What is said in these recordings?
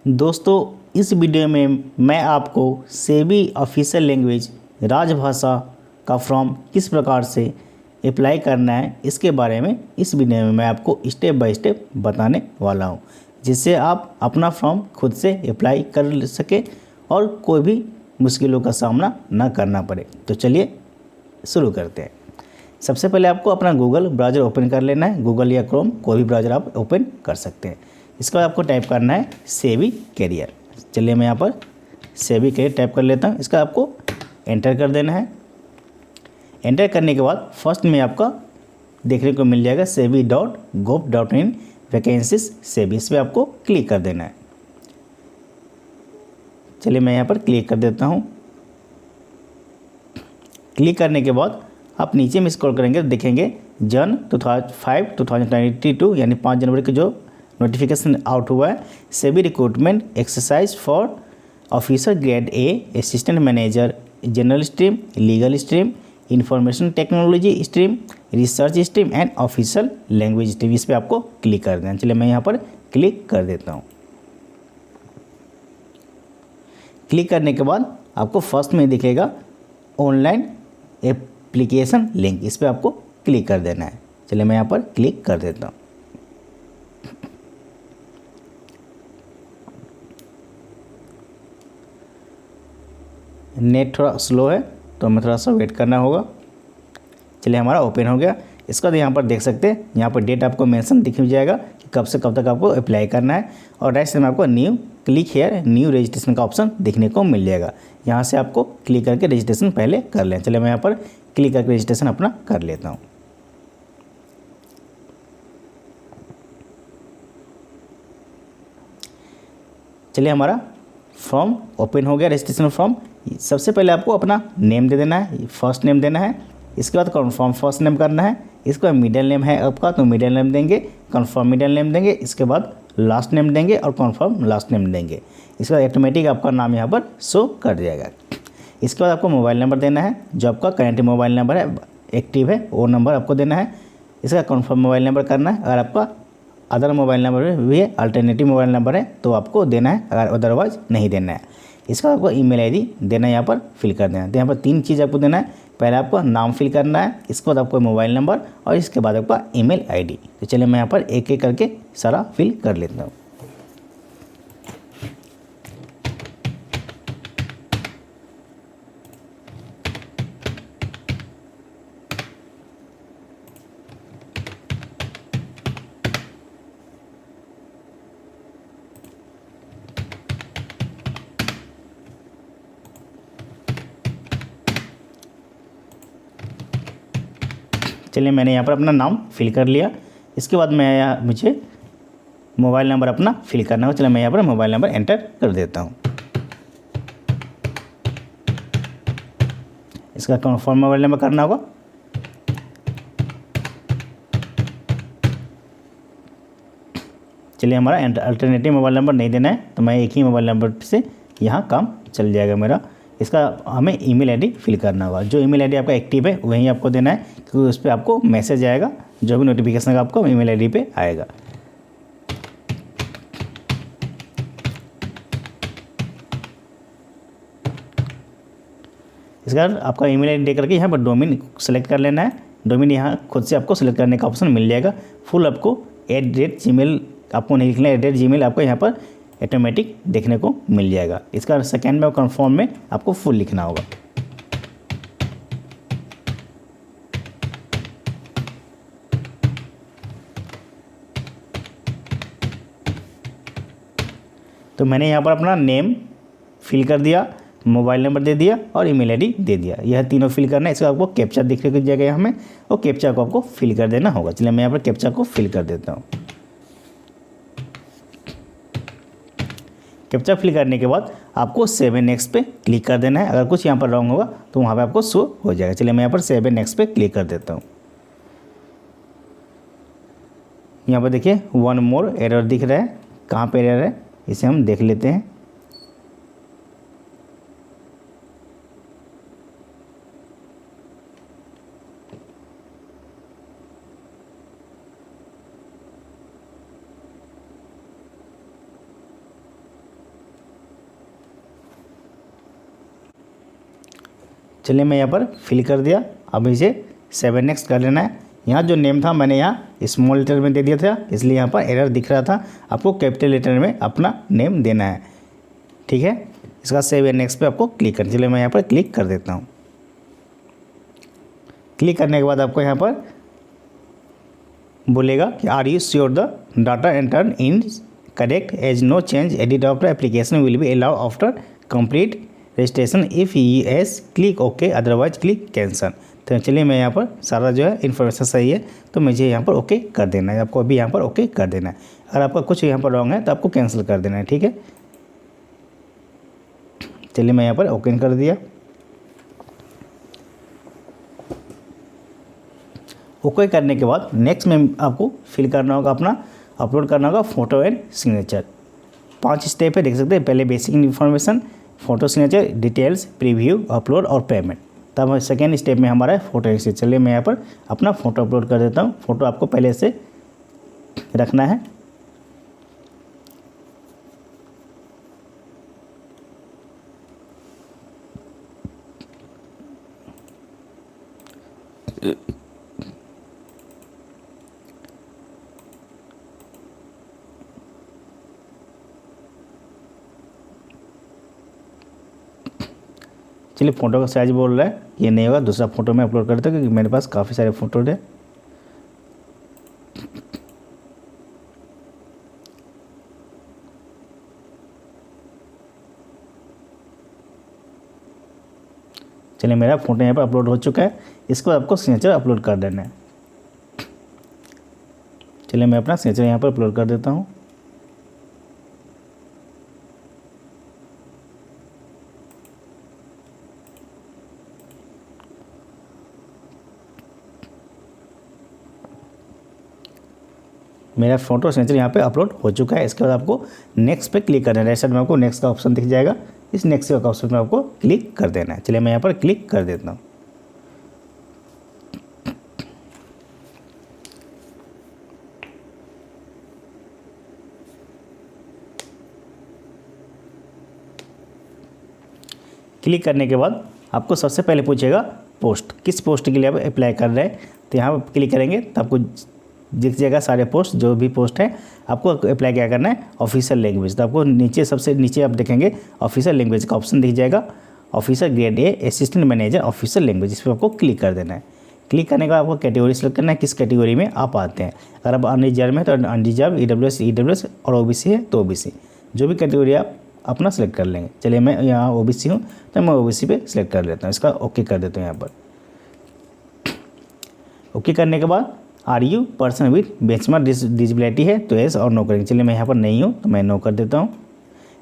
दोस्तों, इस वीडियो में मैं आपको सेबी ऑफिशियल लैंग्वेज राजभाषा का फॉर्म किस प्रकार से अप्लाई करना है इसके बारे में इस वीडियो में मैं आपको स्टेप बाय स्टेप बताने वाला हूं, जिससे आप अपना फॉर्म खुद से अप्लाई कर सके और कोई भी मुश्किलों का सामना ना करना पड़े। तो चलिए शुरू करते हैं। सबसे पहले आपको अपना गूगल ब्राउज़र ओपन कर लेना है। गूगल या क्रोम कोई भी ब्राउज़र आप ओपन कर सकते हैं। इसके बाद आपको टाइप करना है सेबी कैरियर। चलिए मैं यहाँ पर सेबी कैरियर टाइप कर लेता हूँ। इसका आपको एंटर कर देना है। एंटर करने के बाद फर्स्ट में आपका देखने को मिल जाएगा sebi.gov.in वैकेंसीज सेबी। इस पर आपको क्लिक कर देना है। चलिए मैं यहाँ पर क्लिक कर देता हूँ। क्लिक करने के बाद आप नीचे में स्क्रॉल करेंगे तो देखेंगे जन 2005-2022 यानी 5 जनवरी को जो नोटिफिकेशन आउट हुआ है, SEBI recruitment exercise for officer grade A, assistant manager, general stream, legal stream, information technology stream, research stream and official language stream. इस पर आपको क्लिक कर देना। चलिए मैं यहाँ पर क्लिक कर देता हूँ। क्लिक करने के बाद आपको फर्स्ट में दिखेगा ऑनलाइन एप्लीकेशन लिंक। इस पर आपको क्लिक कर देना है। चलिए मैं यहाँ पर क्लिक कर देता हूँ। नेट थोड़ा स्लो है तो हमें थोड़ा सा वेट करना होगा। चलिए हमारा ओपन हो गया। इसका तो यहाँ पर देख सकते हैं, यहाँ पर डेट आपको मेंशन दिख जाएगा कि कब से कब तक आपको अप्लाई करना है। और राइट साइड में आपको new click here new registration का ऑप्शन देखने को मिल जाएगा। यहाँ से आपको क्लिक करके रजिस्ट्रेशन पहले कर लें। चलिए मैं यहाँ पर क्लिक करके रजिस्ट्रेशन अपना कर लेता हूँ। चलिए हमारा फॉर्म ओपन हो गया, रजिस्ट्रेशन फॉर्म। सबसे पहले आपको अपना नेम दे देना है, फर्स्ट नेम देना है। इसके बाद कन्फर्म फर्स्ट नेम करना है। इसके बाद मिडिल नेम है आपका तो मिडिल नेम देंगे, कन्फर्म मिडिल नेम देंगे। इसके बाद लास्ट नेम देंगे और कन्फर्म लास्ट नेम देंगे। इसके बाद ऑटोमेटिक आपका नाम यहाँ पर शो कर जाएगा। इसके बाद आपको मोबाइल नंबर देना है, जो आपका करंट मोबाइल नंबर है एक्टिव है वो नंबर आपको देना है। इसका कन्फर्म मोबाइल नंबर करना है। अगर आपका अदर मोबाइल नंबर भी है, अल्टरनेटिव मोबाइल नंबर है तो आपको देना है, अगर अदरवाइज नहीं देना है। इसका आपको ईमेल आईडी देना है, यहाँ पर फिल कर देना है। तो यहाँ पर 3 चीज़ आपको देना है। पहले आपको नाम फिल करना है, इसके बाद आपको मोबाइल नंबर और इसके बाद आपका ईमेल आईडी। तो चलिए मैं यहाँ पर एक एक करके सारा फिल कर लेता हूँ। चलिए मैंने यहाँ पर अपना नाम फिल कर लिया। इसके बाद मुझे मोबाइल नंबर अपना फिल करना होगा। चलिए मैं यहाँ पर मोबाइल नंबर एंटर कर देता हूँ। इसका कन्फर्म मोबाइल नंबर करना होगा। चलिए हमारा अल्टरनेटिव मोबाइल नंबर नहीं देना है तो मैं एक ही मोबाइल नंबर से यहाँ काम चल जाएगा मेरा। इसका हमें ईमेल आईडी फिल करना होगा। जो ईमेल आईडी आपका एक्टिव है वहीं आपको देना है, क्योंकि उस पर आपको मैसेज आएगा, जो भी नोटिफिकेशन का आपको ईमेल आईडी पे आएगा। इसका आपका ईमेल आईडी दे करके यहाँ पर डोमेन सेलेक्ट कर लेना है। डोमेन यहाँ खुद से आपको सेलेक्ट करने का ऑप्शन मिल जाएगा। फुल आपको @gmail आपको नहीं लिखना है, @gmail आपको यहाँ पर ऑटोमेटिक देखने को मिल जाएगा। इसका सेकेंड में और कन्फर्म में आपको फुल लिखना होगा। तो मैंने यहाँ पर अपना नेम फिल कर दिया, मोबाइल नंबर दे दिया और ईमेल आईडी दे दिया। यह तीनों फिल करना है। इसका आपको कैप्चा दिखने को जाएगा यहाँ में, और कैप्चा को आपको फिल कर देना होगा। चलिए मैं यहाँ पर कैप्चा को फिल कर देता हूँ। कैप्चा फिल करने के बाद आपको 7 नेक्स्ट पे क्लिक कर देना है। अगर कुछ यहाँ पर रॉन्ग होगा तो वहाँ पे आपको शो हो जाएगा। चलिए मैं यहाँ पर 7 नेक्स्ट पे क्लिक कर देता हूँ। यहाँ पर देखिए 1 मोर एरर दिख रहा है। कहाँ पे एरर है इसे हम देख लेते हैं। चलिए मैं यहाँ पर फिल कर दिया। अब इसे 7 नेक्स्ट कर लेना है। यहाँ जो नेम था मैंने यहाँ स्मॉल लेटर में दे दिया था, इसलिए यहाँ पर एरर दिख रहा था। आपको कैपिटल लेटर में अपना नेम देना है, ठीक है। इसका सेव एंड नेक्स्ट पे आपको क्लिक करना। चलिए मैं यहाँ पर क्लिक कर देता हूँ। क्लिक करने के बाद आपको यहाँ पर बोलेगा कि are you sure the data enter in correct as no change edit of the application will be allow after complete registration if yes click okay otherwise click cancel. तो चलिए मैं यहाँ पर सारा जो है इन्फॉर्मेशन सही है तो मुझे यहाँ पर ओके कर देना है। आपको अभी यहाँ पर ओके कर देना है। अगर आपका कुछ यहाँ पर रॉन्ग है तो आपको कैंसिल कर देना है, ठीक है। चलिए मैं यहाँ पर ओके कर दिया। ओके करने के बाद नेक्स्ट में आपको फिल करना होगा अपना, अपलोड करना होगा फ़ोटो एंड सिग्नेचर। 5 स्टेप है, देख सकते हैं। पहले basic information, photo signature, details, preview, upload और पेमेंट। तब सेकेंड स्टेप में हमारा है फ़ोटो एंड सिग्नेचर। चलिए मैं यहाँ पर अपना फ़ोटो अपलोड कर देता हूँ। फ़ोटो आपको पहले से रखना है। चलिए फ़ोटो का साइज़ बोल रहा है, ये नहीं होगा, दूसरा फ़ोटो में अपलोड करता हूँ क्योंकि मेरे पास काफ़ी सारे फ़ोटो है। चलिए मेरा फ़ोटो यहाँ पर अपलोड हो चुका है। इसको आपको सिग्नेचर अपलोड कर देना है। चलिए मैं अपना सिग्नेचर यहाँ पर अपलोड कर देता हूँ। मेरा फ़ोटो सिग्नेचर यहाँ पे अपलोड हो चुका है। इसके बाद आपको नेक्स्ट पे क्लिक करना है। राइट साइड में आपको नेक्स्ट का ऑप्शन दिख जाएगा। इस नेक्स्ट का ऑप्शन में आपको क्लिक कर देना है। चलिए मैं यहाँ पर क्लिक कर देता हूँ। क्लिक करने के बाद आपको सबसे पहले पूछेगा पोस्ट, किस पोस्ट के लिए आप अप्लाई कर रहे हैं। तो यहाँ पर क्लिक करेंगे तो आपको दिख जाएगा सारे पोस्ट, जो भी पोस्ट है आपको अप्लाई क्या करना है, ऑफिशियल लैंग्वेज। तो आपको नीचे सबसे नीचे आप देखेंगे ऑफिशियल लैंग्वेज का ऑप्शन दिख जाएगा। Officer grade A assistant manager official language, इस पर आपको क्लिक कर देना है। क्लिक करने के बाद आपको कैटेगरी सेलेक्ट करना है, किस कैटेगरी में आप आते हैं। अगर आप अनरिजर्व में तो अनरिजर्व, ईडब्ल्यूएस और ओबीसी है तो ओबीसी, जो भी कैटेगरी आप अपना सेलेक्ट कर लेंगे। चलिए मैं यहाँ ओबीसी हूँ तो मैं ओबीसी पे सिलेक्ट कर लेता हूँ। इसका ओके कर देता हूँ यहाँ पर। ओके करने के बाद are you person with benchmark disability है तो येस और नो करेंगे। चलिए मैं यहाँ पर नहीं हूँ तो मैं नो कर देता हूँ।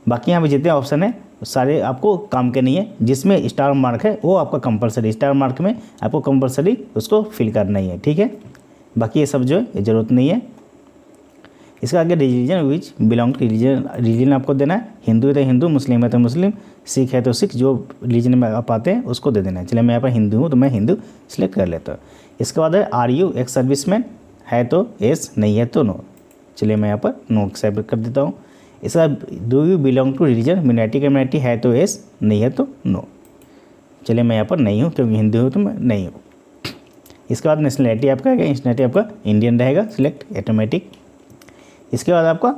बाकी यहाँ पे जितने ऑप्शन है सारे आपको काम के नहीं है। जिसमें स्टार मार्क है वो आपका कंपलसरी, स्टार मार्क में आपको कंपलसरी उसको फिल करना ही है, ठीक है। बाकी ये सब जो है ज़रूरत नहीं है। इसका आगे religion which belong to religion आपको देना है। हिंदू है तो हिंदू, मुस्लिम है तो मुस्लिम, सिख है तो सिख, जो रिलीजन में आप आते हैं उसको दे देना है। चलिए मैं यहाँ पर हिंदू हूँ तो मैं हिंदू सिलेक्ट कर लेता हूँ। इसके बाद है आर यू एक्स सर्विसमैन है तो येस, नहीं है तो नो। चलिए मैं यहाँ पर नो एक्सेप्ट कर देता हूँ। इसका do you belong to religion minority community है तो येस, नहीं है तो नो। चलिए मैं यहाँ पर नहीं हूँ क्योंकि हिंदू हूँ तो मैं नहीं हूँ। इसके बाद नेशनलिटी आपका है, नेशनलिटी आपका इंडियन रहेगा, सिलेक्ट ऑटोमेटिक। इसके बाद आपका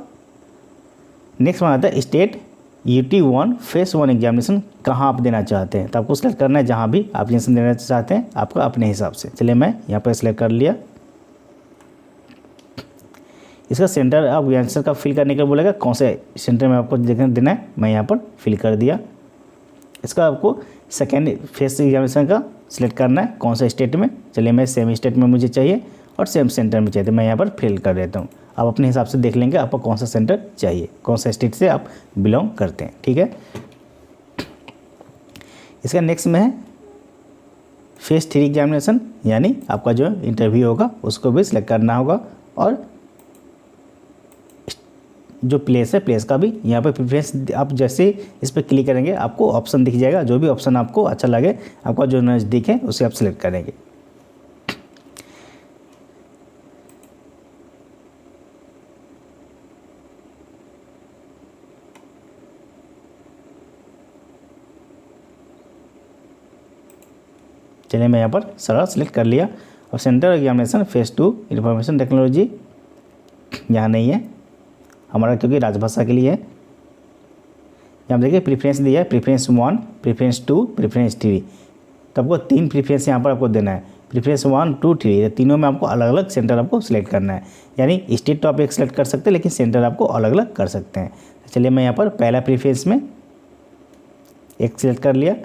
नेक्स्ट वन आता है स्टेट UT1 फेस 1 एग्जामिनेशन कहाँ आप देना चाहते हैं। तो आपको सिलेक्ट करना है जहाँ भी आप एग्जामिनेशन देना चाहते हैं आपका अपने हिसाब से। चलिए मैं यहाँ पर सिलेक्ट कर लिया। इसका सेंटर आप आंसर का फिल करने के लिए बोलेगा कौन से सेंटर में आपको देना है, मैं यहाँ पर फिल कर दिया। इसका आपको सेकेंड फेस एग्जामिनेशन का सिलेक्ट करना है कौन सा स्टेट में। चलिए मैं सेम स्टेट में मुझे चाहिए और सेम सेंटर में चाहिए, तो मैं यहाँ पर फिल कर देता हूँ। आप अपने हिसाब से देख लेंगे आपको कौन सा सेंटर चाहिए, कौन सा स्टेट से आप बिलोंग करते हैं, ठीक है। इसका नेक्स्ट में है फेस 3 एग्जामिनेशन, यानी आपका जो इंटरव्यू होगा उसको भी सिलेक्ट करना होगा। और जो प्लेस है प्लेस का भी यहाँ पर प्रेफरेंस आप जैसे इस पर क्लिक करेंगे आपको ऑप्शन दिख जाएगा। जो भी ऑप्शन आपको अच्छा लगे, आपका जो नज़दीक है उसे आप सिलेक्ट करेंगे। चलिए मैं यहाँ पर सारा सेलेक्ट कर लिया। और centre examination phase 2 information technology यहाँ नहीं है हमारा, क्योंकि राजभाषा के लिए है। यहाँ देखिए प्रीफ्रेंस दिया है, प्रीफ्रेंस 1, प्रीफ्रेंस 2, प्रीफ्रेंस 3। तो आपको 3 प्रीफ्रेंस यहाँ पर आपको देना है, प्रीफ्रेंस 1, 2, 3। तीनों में आपको अलग अलग सेंटर आपको सिलेक्ट करना है। यानी स्टेट तो आप एक सेलेक्ट कर सकते हैं, लेकिन सेंटर आपको अलग अलग कर सकते हैं। तो चलिए मैं यहाँ पर पहला प्रीफ्रेंस में एक सिलेक्ट कर लिया,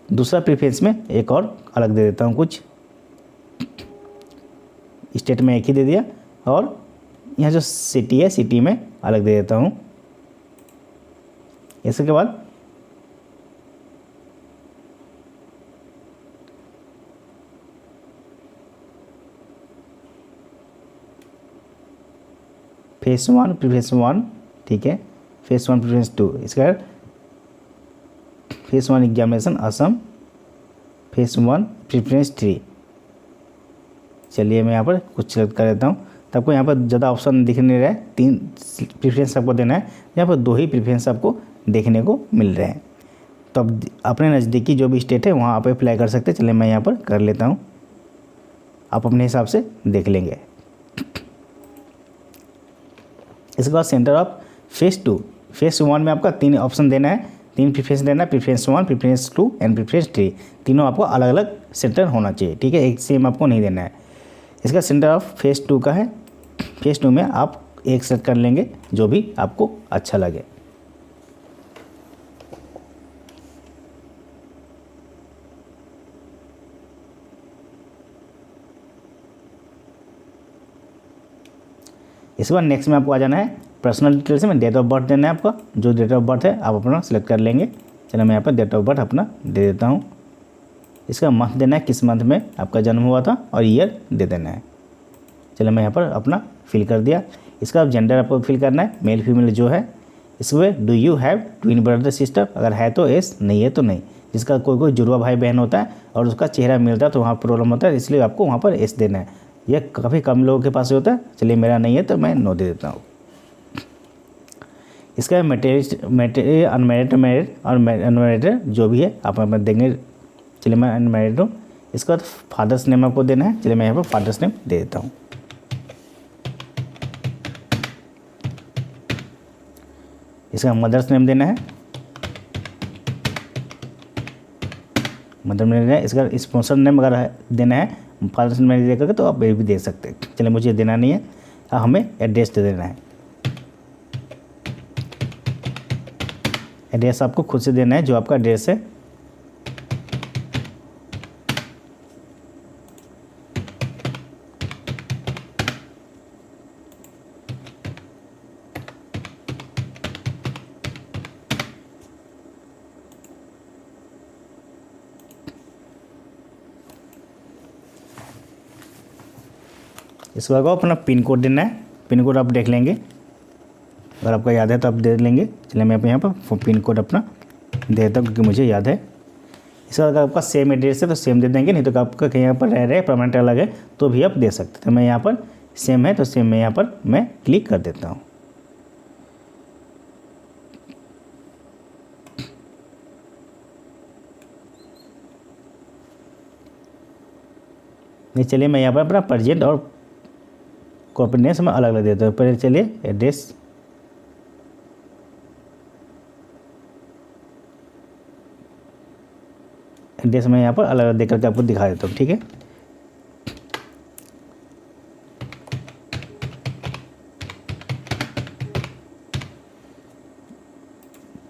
दूसरा प्रीफ्रेंस में एक और अलग दे देता हूँ कुछ, स्टेट में एक ही दे दिया, और यहाँ जो सिटी है सिटी में अलग दे देता हूँ। इसके बाद फेज़ 1 प्रीफ्रेंस 1, ठीक है, फेज़ 1 प्रीफ्रेंस 2। इसका phase 1 examination Assam, phase 1 preference 3। चलिए मैं यहाँ पर कुछ सेलेक्ट कर देता हूँ। तो आपको यहाँ पर ज़्यादा ऑप्शन दिख नहीं रहा है, 3 प्रीफ्रेंस आपको देना है, यहाँ पर 2 ही प्रीफ्रेंस आपको देखने को मिल रहे हैं। तो अब अपने नज़दीकी जो भी स्टेट है वहाँ आप अप्लाई कर सकते हैं। चलिए मैं यहाँ पर कर लेता हूँ, आप अपने हिसाब से देख लेंगे। इसके बाद सेंटर ऑफ फेज़ 2, फेज़ 1 में आपका 3 ऑप्शन देना है, 3 प्रीफ्रेंस देना है, प्रीफ्रेंस 1, प्रीफ्रेंस 2 एंड प्रीफ्रेंस 3। तीनों आपको अलग अलग सेंटर होना चाहिए, ठीक है, एक सेम आपको नहीं देना है। इसका सेंटर ऑफ फेज़ 2 का है, फेज़ 2 में आप एक सेलेक्ट कर लेंगे जो भी आपको अच्छा लगे। इसके बाद नेक्स्ट में आपको आ जाना है पर्सनल डिटेल्स में डेट ऑफ बर्थ देना है आपका, जो डेट ऑफ बर्थ है आप अपना सेलेक्ट कर लेंगे। चलिए मैं यहाँ पर डेट ऑफ बर्थ अपना दे देता हूँ। इसका मंथ देना है, किस मंथ में आपका जन्म हुआ था, और ईयर दे देना है। चलिए मैं यहाँ पर अपना फिल कर दिया। इसका जेंडर आपको फिल करना है, मेल फीमेल जो है। इसमें do you have twin brother sister, अगर है तो एस, नहीं है तो नहीं। जिसका कोई जुड़वा भाई बहन होता है और उसका चेहरा मिलता है तो वहाँ प्रॉब्लम होता है, इसलिए आपको वहाँ पर एस देना है। यह काफ़ी कम लोगों के पास होता है। चलिए मेरा नहीं है तो मैं नो दे देता हूँ। इसका मैरिड अनमैरिड मैरिड और अनमैरिड जो भी है आप देंगे। चलिए मैं अनमैरिड हूँ। इसका फादर्स नेम आपको देना है। चलिए मैं यहाँ पर फादर्स नेम दे देता हूँ। इसका मदर्स नेम देना है, मदर नेम देना है। इसका स्पॉन्सर नेम अगर देना है फादर्स नेम दे करके तो आप ये भी दे सकते हैं। चलिए मुझे देना नहीं है, हमें एड्रेस दे देना है। एड्रेस आपको खुद से देना है, जो आपका एड्रेस है। इसके बाद अपना पिन कोड देना है। पिन कोड आप देख लेंगे, अगर आपका याद है तो आप दे लेंगे। चलिए मैं यहाँ पर पिन कोड अपना दे देता हूँ क्योंकि मुझे याद है। इसका अगर आपका सेम एड्रेस है तो सेम दे देंगे, नहीं तो आपका कहीं यहाँ पर रह रहे परमानेंट अलग है तो भी आप दे सकते हैं। तो मैं यहाँ पर सेम है तो सेम में यहाँ पर मैं क्लिक कर देता हूँ। नहीं, चलिए मैं यहाँ पर अपना प्रेजेंट और कॉर्पोरेट में अलग अलग देता हूँ। पहले चलिए एड्रेस, एड्रेस मैं यहाँ पर अलग अलग देख करके आपको दिखा देता हूँ, ठीक है।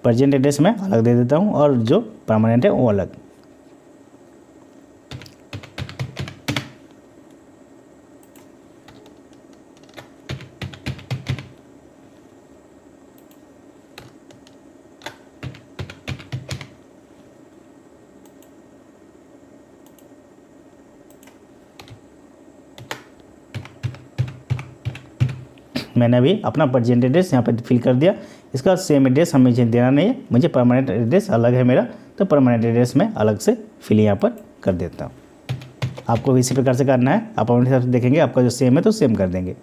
प्रेजेंट एड्रेस मैं अलग दे देता हूँ और जो परमानेंट है वो अलग। मैंने अभी अपना प्रेजेंट एड्रेस यहाँ पर फिल कर दिया। इसका सेम एड्रेस हमें देना नहीं है, मुझे परमानेंट एड्रेस अलग है मेरा, तो परमानेंट एड्रेस मैं अलग से फिल यहाँ पर कर देता हूँ। आपको इसी प्रकार से करना है, आप अपने हिसाब से देखेंगे, आपका जो सेम है तो सेम कर देंगे।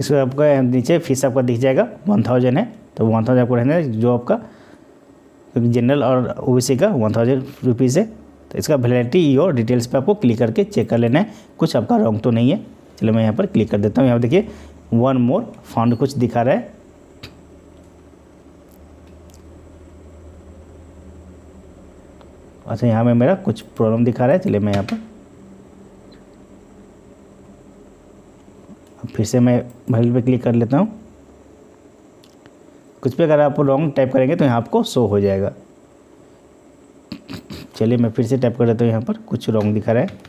इसको आपका नीचे फीस आपका दिख जाएगा 1000 है, तो 1000 आपको रहने जो आपका, क्योंकि जनरल और ओबीसी का 1000 रुपीज़ है। तो इसका वैलिडिटी और डिटेल्स पे आपको क्लिक करके चेक कर लेना है, कुछ आपका रॉन्ग तो नहीं है। चलो मैं यहाँ पर क्लिक कर देता हूँ। यहाँ देखिए वन मोर फंड कुछ दिखा रहा है। अच्छा, यहाँ में मेरा कुछ प्रॉब्लम दिखा रहा है। चलिए मैं यहाँ पर फिर से मैं वैल्यू पे क्लिक कर लेता हूँ। कुछ पे अगर आप रॉन्ग टाइप करेंगे तो यहाँ आपको शो हो जाएगा। चलिए मैं फिर से टाइप कर देता हूँ, यहाँ पर कुछ रॉन्ग दिखा रहा है।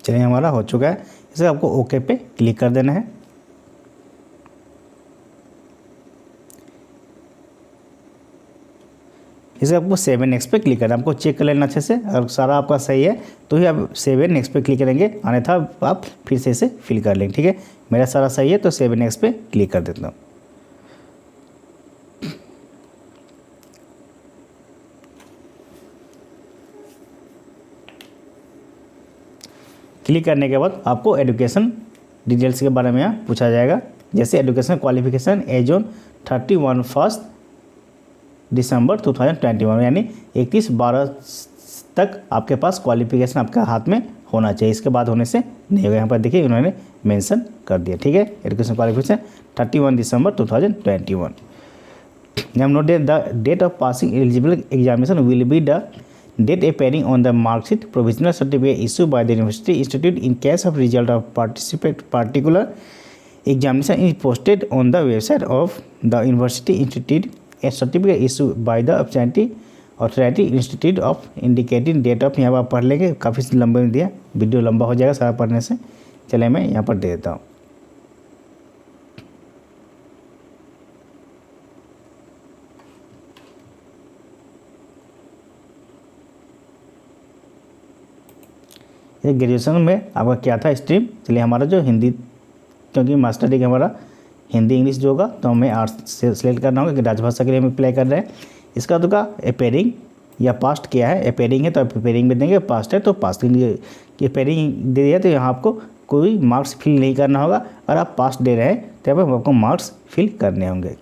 चलिए हमारा हो चुका है। इसे आपको ओके पे क्लिक कर देना है। इसे आपको 7x पे क्लिक करना है। आपको चेक कर लेना अच्छे से, अगर सारा आपका सही है तो ही आप 7x पे क्लिक करेंगे, अन्यथा आप फिर से इसे फिल कर लेंगे। ठीक है, मेरा सारा सही है तो 7x पे क्लिक कर देता हूँ। क्लिक करने के बाद आपको एजुकेशन डिटेल्स के बारे में यहाँ पूछा जाएगा, जैसे एजुकेशन क्वालिफिकेशन एज ऑन 31 दिसंबर 2021, यानी 31/12 तक आपके पास क्वालिफिकेशन आपके हाथ में होना चाहिए, इसके बाद होने से नहीं होगा। यहाँ पर देखिए उन्होंने मेंशन कर दिया। ठीक है, education qualification 31 December 2021। Now note that the date of passing eligible examination will be the date appearing on the mark sheet. Provisional certificate issued by the university institute in case of result of particular examination is posted on the website of the university institute. A certificate issued by the absentee authority institute of indicating date of, यहाँ पर पढ़ लेंगे, काफ़ी लंबे में दिया, video लंबा हो जाएगा सारा पढ़ने से। चलिए मैं यहाँ पर दे देता हूँ। ये ग्रेजुएशन में आपका क्या था स्ट्रीम, चलिए हमारा जो हिंदी, क्योंकि मास्टर डिग्री हमारा हिंदी इंग्लिश जो होगा तो हमें आर्ट्स से सिलेक्ट करना होगा कि राजभाषा के लिए हम अप्लाई कर रहे हैं। इसका तो का अपेयरिंग या पास्ट किया है, अपेयरिंग है तो अपेयरिंग में देंगे, पास्ट है तो पास्ट के लिए अपेयरिंग दे दिया तो यहाँ आपको कोई मार्क्स फिल नहीं करना होगा। अगर आप पास्ट दे रहे हैं तो यहाँ पर आपको मार्क्स फिल करने होंगे।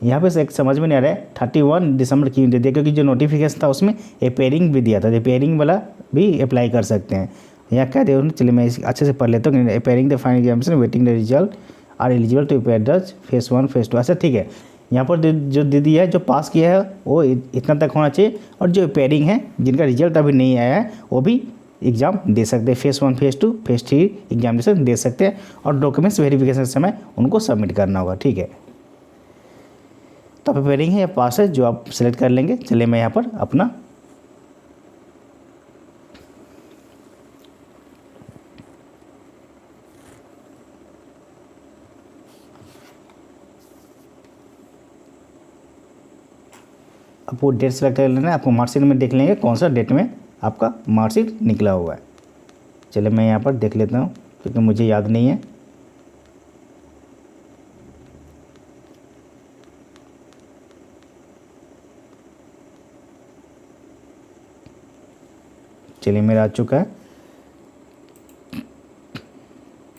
यहाँ पे एक समझ में नहीं आ रहा है 31 दिसंबर क्यों दे दिया, क्योंकि जो नोटिफिकेशन था उसमें अपेयरिंग भी दिया था, अपेयरिंग वाला भी अप्लाई कर सकते हैं। यहाँ क्या दे उन्होंने, चलिए मैं अच्छे से पढ़ लेता हूँ। Appearing the final examination waiting the result are eligible to appear this phase 1 phase 2। अच्छा ठीक है, यहाँ पर जो दे दिया है, जो पास किया है वो इतना तक होना चाहिए, और जो अपेयरिंग है जिनका रिजल्ट अभी नहीं आया है वो भी एग्ज़ाम दे सकते हैं, फेस 1 फेस 2 फेस 3 एग्जामिनेशन दे सकते हैं, और डॉक्यूमेंट्स वेरिफिकेशन के समय उनको सबमिट करना होगा। ठीक है, तो अपेयरिंग है या पास है जो आप सेलेक्ट कर लेंगे। चलिए मैं यहाँ पर अपना आपको डेट सेलेक्ट कर लेना है। आपको मार्कशीट में देख लेंगे कौन सा डेट में आपका मार्कशीट निकला हुआ है। चलिए मैं यहाँ पर देख लेता हूँ क्योंकि मुझे याद नहीं है। चलिए मेरा आ चुका है।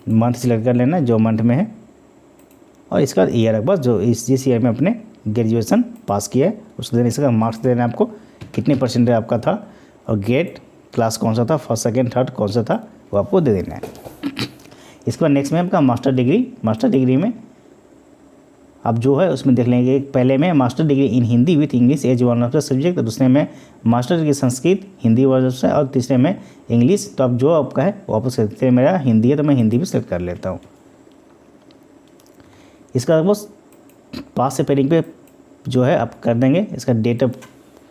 मंथ सिलेक्ट कर लेना जो मंथ में है, और इसका ईयर है बस, जो जिस ईयर में अपने ग्रेजुएशन पास किया है उसको देने, इसका मार्क्स देना है आपको, कितने परसेंटेज आपका था, और ग्रेड क्लास कौन सा था, फर्स्ट सेकंड थर्ड कौन सा था वो आपको दे देना है। इसके बाद नेक्स्ट में आपका मास्टर डिग्री में आप जो है उसमें देख लेंगे, पहले में master degree in Hindi with English as one of the subject, दूसरे में master degree Sanskrit Hindi version से, और तीसरे में इंग्लिश। तो अब जो आपका है वो आप सकते, मेरा हिंदी है तो मैं हिंदी भी सेलेक्ट कर लेता हूँ। इसका बस पास से पेरिंग पे जो है आप कर देंगे। इसका डेट ऑफ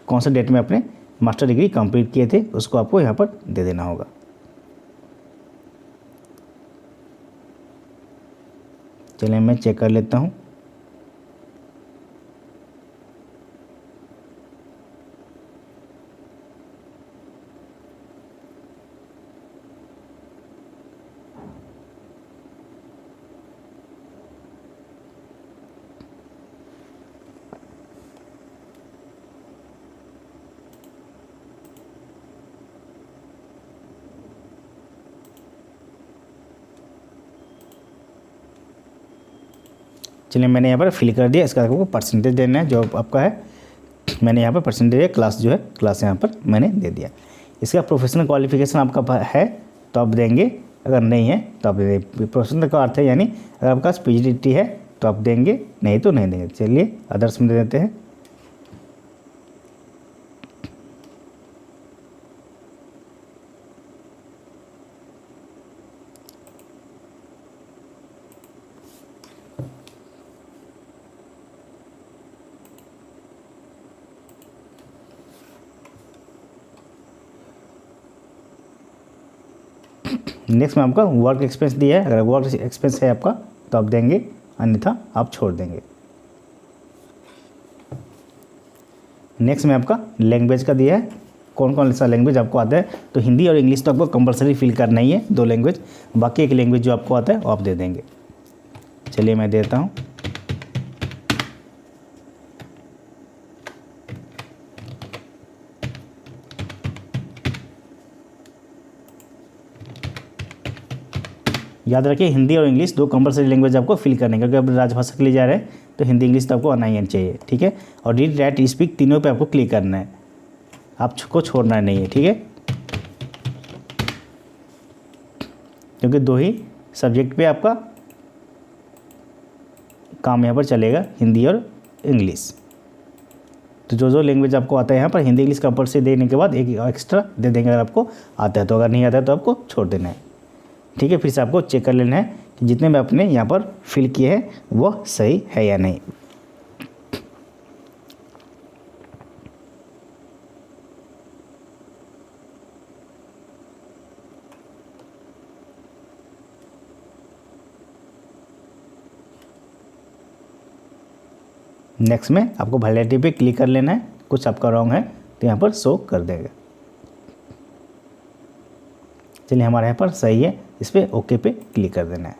कौन सा डेट में अपने मास्टर डिग्री कंप्लीट किए थे उसको आपको यहाँ पर दे देना होगा। चलिए मैं चेक कर लेता हूँ। चलिए मैंने यहाँ पर फिल कर दिया। इसका आपको परसेंटेज देना है जो आपका है। मैंने यहाँ पर परसेंटेज क्लास जो है क्लास यहाँ पर मैंने दे दिया। इसका प्रोफेशनल क्वालिफिकेशन आपका है तो आप देंगे, अगर नहीं है तो आप प्रोफेशनल का अर्थ है यानी अगर आपके पास PGDT है तो आप देंगे, नहीं तो नहीं देंगे। चलिए अदर्स में दे देते हैं। नेक्स्ट में आपका वर्क एक्सपेंस दिया है। अगर वर्क एक्सपेंस है आपका तो आप देंगे, अन्यथा आप छोड़ देंगे। नेक्स्ट में आपका लैंग्वेज का दिया है, कौन कौन सा लैंग्वेज आपको आता है। तो हिंदी और इंग्लिश तो आपको कंपलसरी फिल करना ही है, 2 लैंग्वेज। बाकी एक लैंग्वेज जो आपको आता है वो आप दे देंगे। चलिए मैं देता हूँ। याद रखिए हिंदी और इंग्लिश 2 कंपलसरी लैंग्वेज आपको फिल करने हैं, क्योंकि आप राजभाषा के लिए जा रहे हैं तो हिंदी इंग्लिश तो आपको आना ही चाहिए, ठीक है। और रीड राइट स्पीक तीनों पे आपको क्लिक करना है, आपको छोड़ना नहीं है, ठीक है। क्योंकि 2 ही सब्जेक्ट पे आपका काम यहाँ पर चलेगा, हिंदी और इंग्लिश। तो जो लैंग्वेज आपको आता है यहाँ पर हिंदी इंग्लिश कंपलसरी देने के बाद एक एक्स्ट्रा दे देंगे अगर आपको आता है तो, अगर नहीं आता है तो आपको छोड़ देना है, ठीक है। फिर से आपको चेक कर लेना है कि जितने भी आपने यहाँ पर फिल किए हैं वह सही है या नहीं। नेक्स्ट में आपको वैलिडिटी पे क्लिक कर लेना है। कुछ आपका रॉन्ग है तो यहाँ पर शो कर देगा। चलिए हमारे यहाँ पर सही है, इस पर ओके पे क्लिक कर देना है।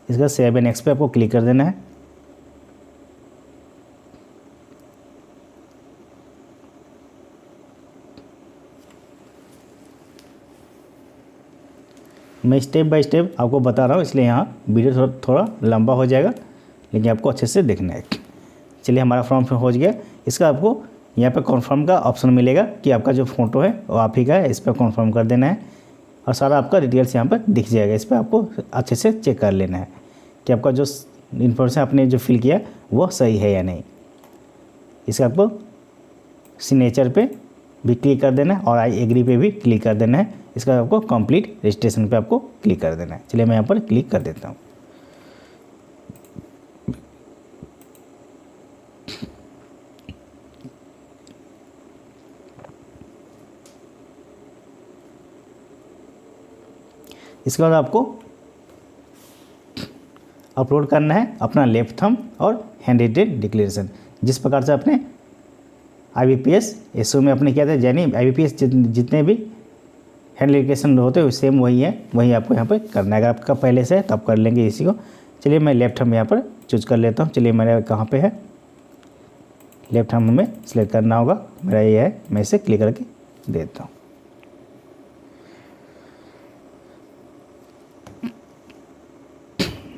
इसका सेव एंड नेक्स्ट पे आपको क्लिक कर देना है। मैं स्टेप बाय स्टेप आपको बता रहा हूँ, इसलिए यहाँ वीडियो थोड़ा लंबा हो जाएगा, लेकिन आपको अच्छे से देखना है। चलिए हमारा फॉर्म हो गया। इसका आपको यहाँ पे कॉन्फर्म का ऑप्शन मिलेगा कि आपका जो फ़ोटो है वो आप ही का है, इस पर कॉन्फर्म कर देना है और सारा आपका डिटेल्स यहाँ पर दिख जाएगा। इस पर आपको अच्छे से चेक कर लेना है कि आपका जो इन्फॉर्मेशन आपने जो फिल किया वो सही है या नहीं। इसका आपको सिग्नेचर पे भी क्लिक कर देना है और आई एग्री पे भी क्लिक कर देना है। इसका आपको कंप्लीट रजिस्ट्रेशन पे आपको क्लिक कर देना है। चलिए मैं यहाँ पर क्लिक कर देता हूँ। इसके बाद आपको अपलोड करना है अपना लेफ्ट थंब और हैंड रिटेन डिक्लेरेशन। जिस प्रकार से आपने IBPS SO में आपने किया था, यानी IBPS जितने भी हैंड डिक्लेरेशन होते हैं सेम वही है, वही आपको यहाँ पर करना है। अगर आपका पहले से है तो आप कर लेंगे इसी को। चलिए मैं लेफ्ट थंब यहाँ पर चूज कर लेता हूँ। चलिए मेरा कहाँ पे है, लेफ्ट थंब में सिलेक्ट करना होगा, मेरा ये है, मैं इसे क्लिक करके देता हूँ।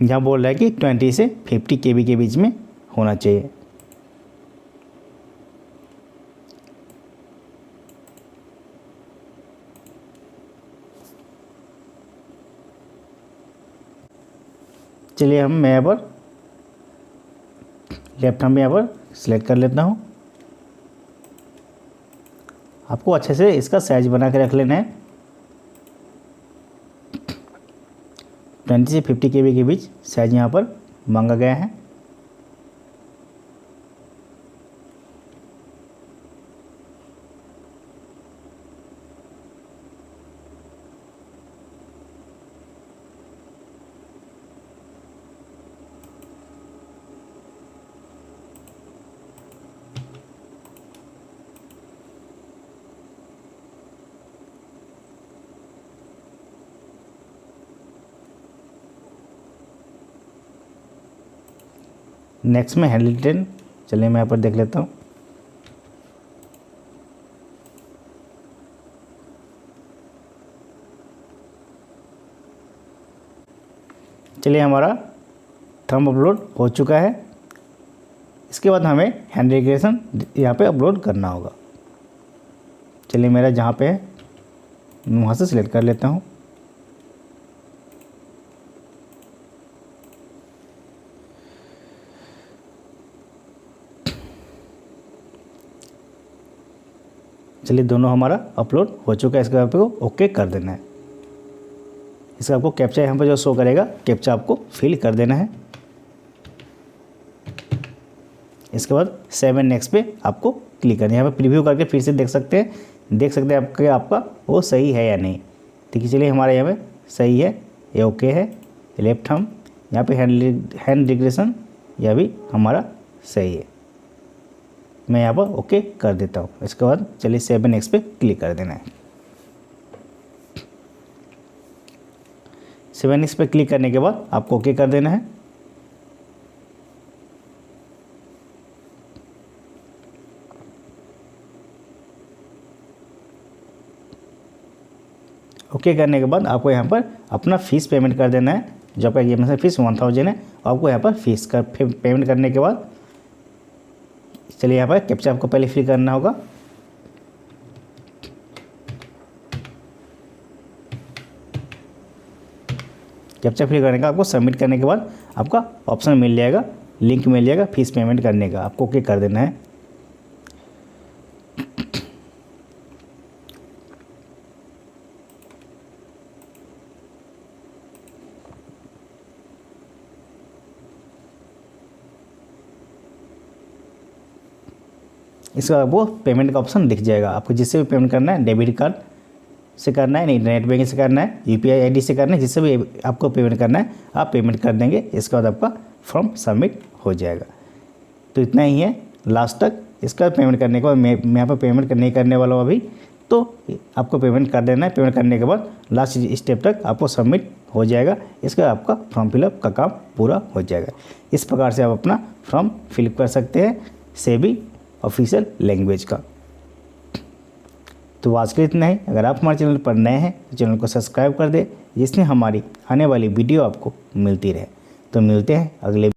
यहाँ बोल रहा है कि 20 से 50 KB के बीच में होना चाहिए। चलिए मैं यहाँ पर लेफ्ट हैंड में यहाँ पर सिलेक्ट कर लेता हूँ। आपको अच्छे से इसका साइज बना के रख लेना है। 20 से 50 KB के बीच साइज यहाँ पर मांगा गया है। नेक्स्ट में हैंडल डिटेल, चलिए मैं यहाँ पर देख लेता हूँ। चलिए हमारा थंब अपलोड हो चुका है। इसके बाद हमें हैंड रिग्रेशन यहाँ पे अपलोड करना होगा। चलिए मेरा जहाँ पे है मैं वहाँ से सिलेक्ट कर लेता हूँ। चलिए दोनों हमारा अपलोड हो चुका है। इसके बाद आपको ओके कर देना है। इसका आपको कैप्चा यहाँ पर जो शो करेगा, कैप्चा आपको फिल कर देना है। इसके बाद 7 नेक्स्ट पे आपको क्लिक करना है। यहाँ पर प्रीव्यू करके फिर से देख सकते हैं आपका वो सही है या नहीं। ठीक है, चलिए हमारा यहाँ पे सही है, ये ओके है। लेफ्ट हम यहाँ पे हैंड रिग्रेशन यह भी हमारा सही है। मैं यहाँ पर ओके कर देता हूँ। इसके बाद चलिए 7 नेक्स्ट पे क्लिक कर देना है। 7 नेक्स्ट पे क्लिक करने के बाद आपको ओके कर देना है। ओके करने के बाद आपको यहाँ पर अपना फ़ीस पेमेंट कर देना है। जो आपका ये मतलब फ़ीस 1000 है। आपको यहाँ पर फीस का पेमेंट करने के बाद चलिए यहाँ पर कैप्चा आपको पहले फिल करना होगा। कैप्चा फिल करने का आपको सबमिट करने के बाद आपका ऑप्शन मिल जाएगा, लिंक मिल जाएगा फीस पेमेंट करने का। आपको ओके कर देना है। इसके बाद आपको पेमेंट का ऑप्शन दिख जाएगा। आपको जिससे भी पेमेंट करना है, डेबिट कार्ड से करना है, नहीं नेट बैंकिंग से करना है, UPI ID से करना है, जिससे भी आपको पेमेंट करना है आप पेमेंट कर देंगे। इसके बाद आपका फॉर्म सबमिट हो जाएगा। तो इतना ही है लास्ट तक। इसका पेमेंट करने के बाद मैं यहाँ पर पेमेंट नहीं करने वाला हूँ अभी, तो आपको पेमेंट कर देना है। पेमेंट करने के बाद लास्ट स्टेप तक आपको सबमिट हो जाएगा। इसके बाद आपका फॉर्म फिलअप का काम पूरा हो जाएगा। इस प्रकार से आप अपना फॉर्म फिलअप कर सकते हैं सेबी ऑफिशियल लैंग्वेज का। तो आज के इतना ही। अगर आप हमारे चैनल पर नए हैं तो चैनल को सब्सक्राइब कर दें, जिससे हमारी आने वाली वीडियो आपको मिलती रहे। तो मिलते हैं अगले